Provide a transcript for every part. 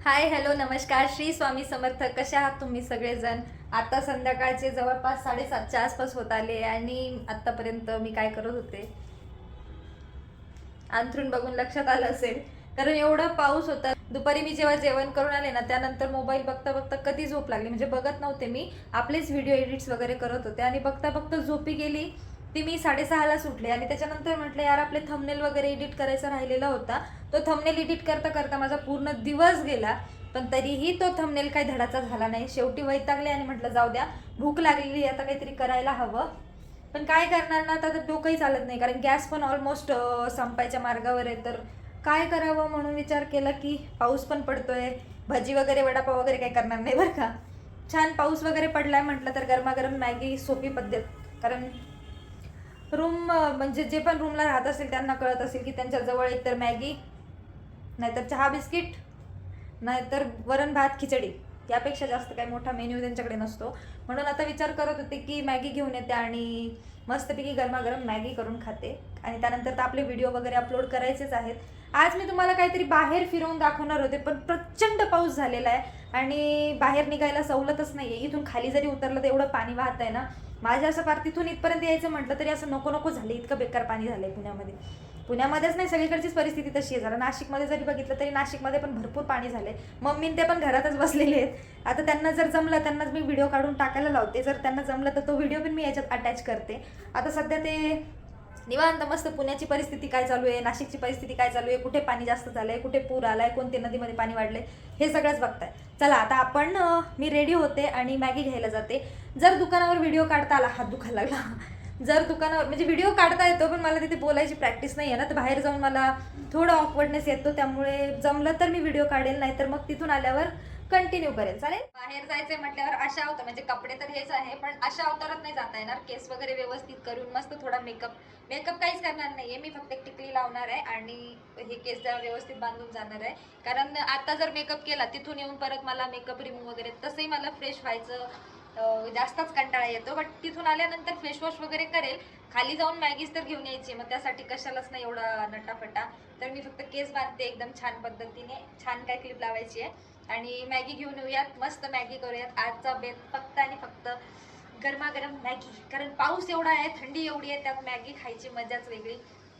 Hi hello नमस्कार श्री स्वामी समर्थ. कशा आहात तुम्ही सगळेजण? आता संध्याकाळचे जवळपास 7:30च्या आसपास होत आले आणि आतापर्यंत मी काय करत होते अंथरूण बघून लक्षात आलं असेल, कारण एवढा पाऊस होता. दुपारी मी जेव्हा जेवण करून आले ना, त्यानंतर मोबाईल बघता बघता कधी झोप लागली, म्हणजे बघत नव्हते मी, आपलेच व्हिडिओ एडिट्स वगैरे करत होते आणि बघता बघता झोपी गेली. ती मी 6:30ला सुटले आणि त्याच्यानंतर म्हटलं यार आपले थंबनेल वगैरे एडिट करायचा राहिलेला होता. तो थंबनेल एडिट करता करता माझा पूर्ण दिवस गेला, पण तरीही तो थंबनेल काही धडाचा झाला नाही. शेवटी वैतागले आणि म्हटलं जाऊ द्या, भूक लागलेली आता काहीतरी करायला हवं. पण काय करणार ना, आता तर डोकंही चालत नाही, कारण गॅस पण ऑलमोस्ट संपायच्या मार्गावर आहे. तर काय करावं म्हणून विचार केला की पाऊस पण पडतोय, भजी वगैरे वडापाव वगैरे काही करणार नाही बरं का. छान पाऊस वगैरे पडलाय म्हटलं तर गरमागरम मॅगी सोपी पद्धत. कारण रूम म्हणजे जे पण रूमला राहत असेल त्यांना कळत असेल की त्यांच्या जवळ एकतर मॅगी, नाहीतर चहा बिस्किट, नाहीतर वरण भात खिचडी, यापेक्षा जास्त काही मोठा मेन्यू त्यांच्याकडे नसतो. म्हणून आता विचार करत होते की मॅगी घेऊन येते आणि मस्तपैकी गरमागरम मॅगी करून खाते. आणि त्यानंतर तर आपले व्हिडिओ वगैरे अपलोड करायचेच आहेत. आज मी तुम्हाला काहीतरी बाहेर फिरवून दाखवणार होते, पण प्रचंड पाऊस झालेला आहे आणि बाहेर निघायला सवलतच नाही आहे. इथून खाली जरी उतरलं तर एवढं पाणी वाहत आहे ना, माझ्या असं फार तिथून इथपर्यंत यायचं म्हटलं तरी असं नको नको झालं. इतकं बेकार पाणी झालंय पुण्यामध्ये. पुण्यामध्येच नाही, सगळीकडचीच परिस्थिती तशी आहे. जरा नाशिकमध्ये जरी बघितलं तरी नाशिकमध्ये पण भरपूर पाणी झालंय. मम्मी ते पण घरातच बसलेले आहेत. आता त्यांना जर जमलं, त्यांनाच मी व्हिडिओ काढून टाकायला लावते. जर त्यांना जमलं तर तो व्हिडिओ पण मी याच्यात अटॅच करते. आता सध्या ते निवांत मस्त पुण्याची परिस्थिती काय चालू आहे, नाशिकची परिस्थिती काय चालू आहे, कुठे पाणी जास्त झालंय, कुठे पूर आलाय, कोणते नदीमध्ये पाणी वाढलंय, हे सगळंच बघताय. चला आता आपण मी रेडी होते आणि मॅगी घ्यायला जाते. जर दुकानावर व्हिडिओ काढता आला, हात दुखायला लागला. जर दुकानावर म्हणजे व्हिडिओ काढता येतो, पण मला तिथे बोलायची प्रॅक्टिस नाही आहे ना, तर बाहेर जाऊन मला थोडं ऑकवर्डनेस येतो. त्यामुळे जमलं तर मी व्हिडिओ काढेल, नाही तर मग तिथून आल्यावर कंटिन्यू करेल. चालेल. बाहेर जायचंय म्हटल्यावर अशा होतं, म्हणजे कपडे तर हेच आहे, पण अशा अवतारात नाही जाता येणार. केस वगैरे व्यवस्थित करून मस्त थोडा मेकअप काहीच करणार नाहीये मी, फक्त एक टिकली लावणार आहे आणि हे केस जरा व्यवस्थित बांधून जाणार आहे. कारण आता जर मेकअप केला तिथून येऊन परत मला मेकअप रिमूव्ह वगैरे, तसंही मला फ्रेश व्हायचं जास्तच कंटाळा येतो. बट तिथून आल्यानंतर फेसवॉश वगैरे करेल. खाली जाऊन मॅगीच तर घेऊन यायची, मग त्यासाठी कशालाच नाही एवढा नटाफटा. तर मी फक्त केस बांधते एकदम छान पद्धतीने. छान काय क्लिप लावायची आहे आणि मॅगी घेऊन येऊयात, मस्त मॅगी करूयात. आजचा बेत फक्त आणि फक्त गरमागरम मॅगी. कारण पाऊस एवढा आहे, थंडी एवढी आहे, त्यात मॅगी खायची मजाच वेगळी.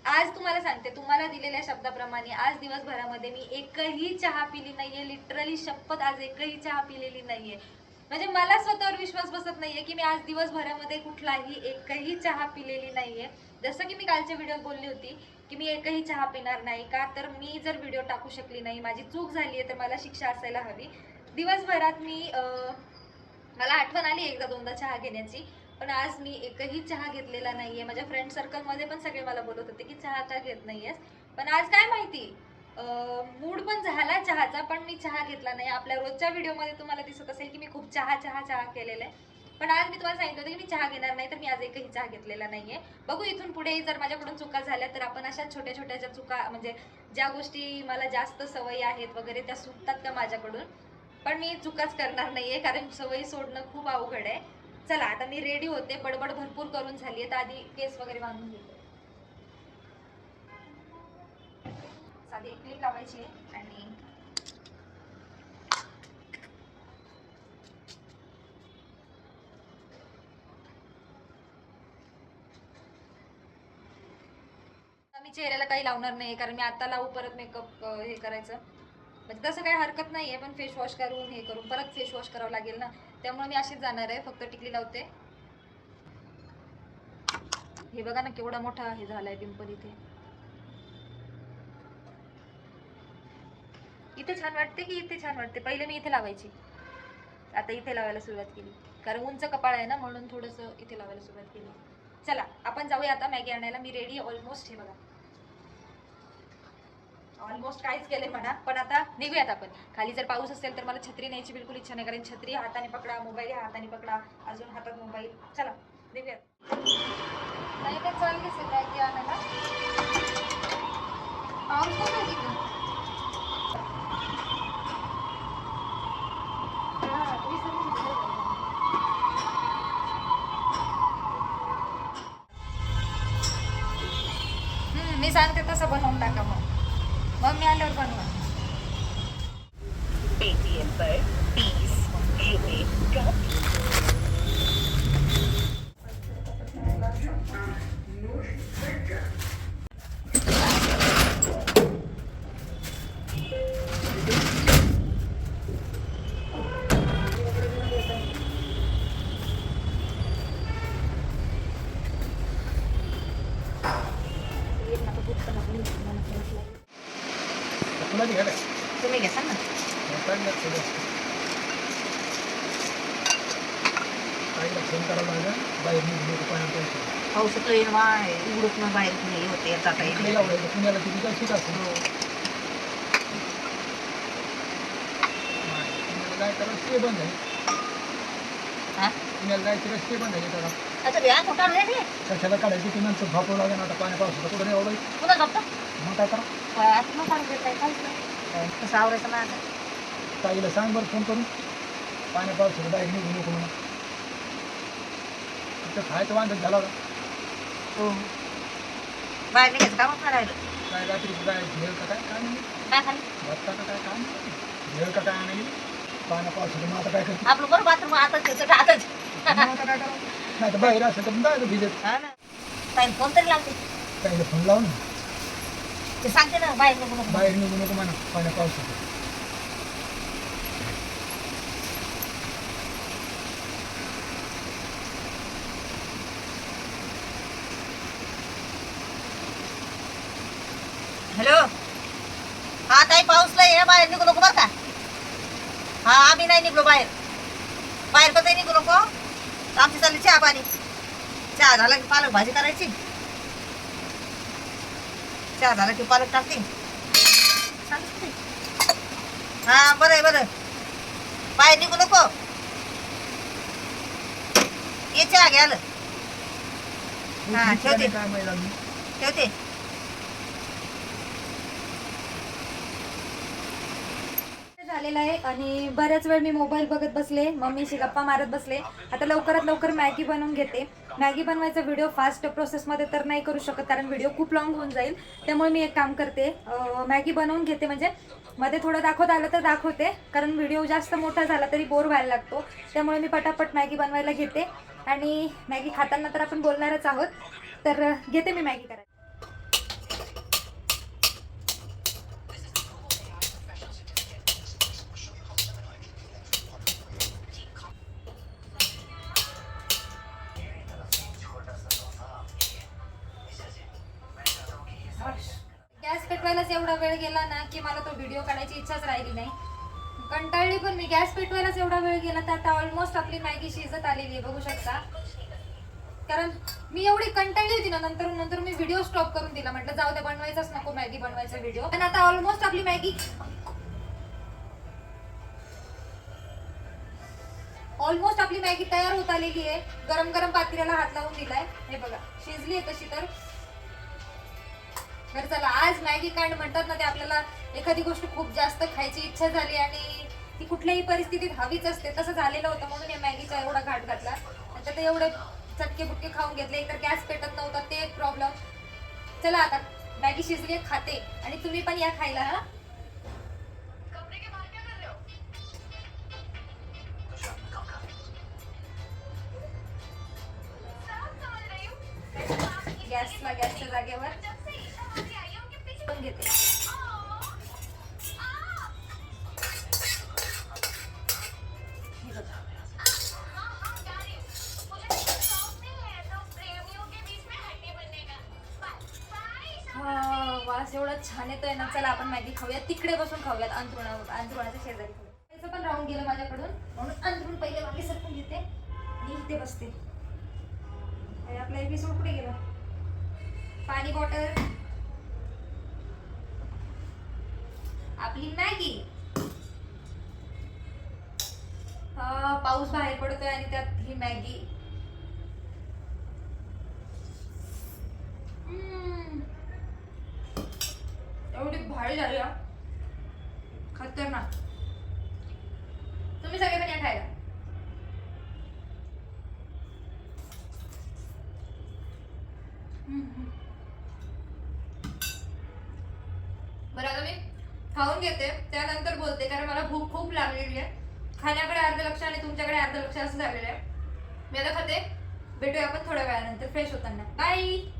आज तुम्हाला सांगते, तुम्हाला दिलेल्या शब्दाप्रमाणे आज दिवसभरामध्ये मी एकही चहा पिली नाहीये. लिटरली शपथ, आज एकही चहा पिलेली नाहीये. म्हणजे मला स्वतःवर विश्वास बसत नाहीये की मी आज दिवसभरामध्ये कुठलाही एकही चहा पिलेली नाहीये. जसं की मी कालच्या व्हिडिओत बोलली होती की मी एकही चहा पिणार नाही का, तर मी जर व्हिडिओ टाकू शकली नाही, माझी चूक झाली आहे, तर मला शिक्षा असायला हवी. दिवसभरात मी मला आठवण आली एकदा दोनदा चहा घेण्याची, पण आज मी एकही चहा घेतलेला नाहीये. माझ्या फ्रेंड सर्कलमध्ये पण सगळे मला बोलत होते की चहा का घेत नाहीयेस, पण आज काय माहिती मूड पण झाला चहाचा, पण मी चहा घेतला नाही. आपल्या रोजच्या व्हिडिओमध्ये तुम्हाला दिसत असेल की मी खूप चहा चहा चहा केलेलं आहे, पण आज मी तुम्हाला सांगितलं होतं की मी चहा घेणार नाही, तर मी आज एकही चहा घेतलेला नाहीये. बघू इथून पुढे जर माझ्याकडून चुका झाल्या तर आपण अशा छोट्या छोट्या ज्या चुका, म्हणजे ज्या गोष्टी मला जास्त सवयी आहेत वगैरे, त्या सुटतात का माझ्याकडून. पण मी चुकाच करणार नाहीये, कारण सवयी सोडणं खूप अवघड आहे. चला आता मी रेडी होते, बडबड भरपूर करून झाली आहे, तर आधी केस वगैरे बांधून घेते. साधी एक क्लिप लावायची आहे आणि मी चेहऱ्याला काही लावणार नाही, कारण मी आता लावू परत मेकअप हे करायचं, म्हणजे तसं काही हरकत नाहीये, पण फेस वॉश करून हे करून परत फेस वॉश करावं लागेल ना, त्यामुळे मी अशीच जाणार आहे. फक्त टिकली लावते. हे बघा ना केवढा मोठा हे झालाय पिंपल इथे. इथे छान वाटते की इथे छान वाटते? पहिले मी इथे लावायची, आता इथे लावायला सुरुवात केली, कारण उंच कपाळ आहे ना, म्हणून थोडंसं इथे लावायला सुरुवात केली. चला आपण जाऊया आता मॅगी आणायला. मी रेडी ऑलमोस्ट. हे बघा, ऑलमोस्ट काहीच केले म्हणा, पण आता निघूयात आपण. खाली जर पाऊस असेल तर मला छत्री न्यायची बिलकुल इच्छा नाही, कारण छत्री हाताने पकडा, मोबाईल हाताने पकडा, अजून हातात मोबाईल. चला निघूयात. नाही ते चालली मॅगी आणायला. पाऊस कसं आहे तिथं? मी सांगते तसं बनवून टाका, मग मी आल्यावर बनवा. पर 30 रुपए ड्रॉप। तुम्ही घ्या ना. औषध येईल उडत ना बाहेर नाही होते येतात पुण्याला किती काय शिक असतो काय करा स्टे बंद आहे. पुण्याला जायचं का स्टे बंद आहे त्याला कशाला काढायची की नंतर भापू लागेल आता पाण्या पावसाचं कुठं नाही एवढं मग काय करा कसं आवरायचं ना ताईला सांग बरं फोन करून पाण्या पावसाचं बाहेर निघू नको म्हणून तिथं खायचं वांधत झाला होता. हो बाहेर निघायचं कामच नाही राहिलं काय रात्री काय भेळ का काय काय नाही काय खाली भत्ता का काय काम भेळ का काय नाही पाण्या पावसाचं मग आता काय करते आपलं बरं बाथरूम आता त्याचं आताच मग आता काय करा नाही तर बाहेर असेल तर जायचं भिजत हा ना ताई फोन तरी लावते ताईला फोन लावून ते सांगते ना बाहेर नको नको बाहेर निघू नको म्हणा पाण्या पावसाचं. हॅलो हा ताई पाऊस लय बाहेर निघू नको बरं का. हा आम्ही नाही निघलो बाहेर बाहेर कसं निघू नको आमची चालली चहा पाणी चहा झाला की पालक भाजी करायची चहा झाला की पालक टाकते हा बरं आहे बरं बाहेर निघू नको ये चहा घ्याल हा ठेवते काय महिला ठेवते झालेला आहे आणि बऱ्याच वेळ मी मोबाईल बघत बसले, मम्मीशी गप्पा मारत बसले. आता लवकरात लवकर मॅगी बनवून घेते. मॅगी बनवायचा व्हिडिओ फास्ट प्रोसेसमध्ये तर नाही करू शकत कारण व्हिडिओ खूप लॉंग होऊन जाईल. त्यामुळे मी एक काम करते, मॅगी बनवून घेते. म्हणजे मध्ये थोडं दाखवत आलं तर दाखवते कारण व्हिडिओ जास्त मोठा झाला तरी बोर व्हायला लागतो. त्यामुळे मी पटापट मॅगी बनवायला घेते आणि मॅगी खाताना तर आपण बोलणारच आहोत. तर घेते मी मॅगी करायला. गॅस पेटवायलाच एवढा वेळ गेला ना की मला तो व्हिडिओ काढायची इच्छाच राहिली नाही. कंटाळली पण मी. गॅस पेटवायलाच एवढा वेळ गेला तर आता ऑलमोस्ट आपली मॅगी शिजत आलेली आहे, बघू शकता. कारण मी एवढी कंटाळली होती ना, नंतर मी व्हिडिओ स्टॉप करून दिला. म्हटलं जाऊ दे, बनवायचाच नको मॅगी बनवायचा व्हिडिओ. आणि आता ऑलमोस्ट आपली मॅगी तयार होत आलेली आहे. गरम गरम पातेल्याला हात लावून दिलाय. हे बघा शिजली आहे तशी तर. बरं चला, आज मॅगी कांड म्हणतात ना, ते आपल्याला एखादी गोष्ट खूप जास्त खायची इच्छा झाली आणि ती कुठल्याही परिस्थितीत हवीच असते, तसं झालेलं होतं. म्हणून या मॅगीचा एवढा घाट घातला. त्यात एवढे चटके बुटके खाऊन घेतले. एकतर गॅस पेटत नव्हता, ते एक प्रॉब्लेम. चला आता मॅगी शिजली, खाते. आणि तुम्ही पण या खायला. हा गॅसच्या जागेवर पण घेते. वास एवढा छान येतोय ना. चला आपण मॅगी खाऊया. तिकडे बसून खाऊयात, अंथरुणाच्या शेजारी खाऊया. त्याचं पण राहून गेलं माझ्याकडून, म्हणून अंथरुण पहिले मागे सरकून घेते आणि इथे बसते. आपला एपिसोड कुठे गेला? पाणी बॉटल, आपली मॅगी. पाऊस बाहेर पडतोय आणि त्यात ही मॅगी. एवढी भारी झाली, खतरनाक. तुम्ही सगळे पण या खायला. बरं आता मी खाऊन घेते त्यानंतर बोलते, कारण मला भूक खूप लागलेली आहे. खाण्याकडे अर्ध लक्ष आणि तुमच्याकडे अर्ध लक्ष असं झालेलं आहे. मी आता खाते, भेटूया आपण थोड्या वेळानंतर फ्रेश होताना. बाय.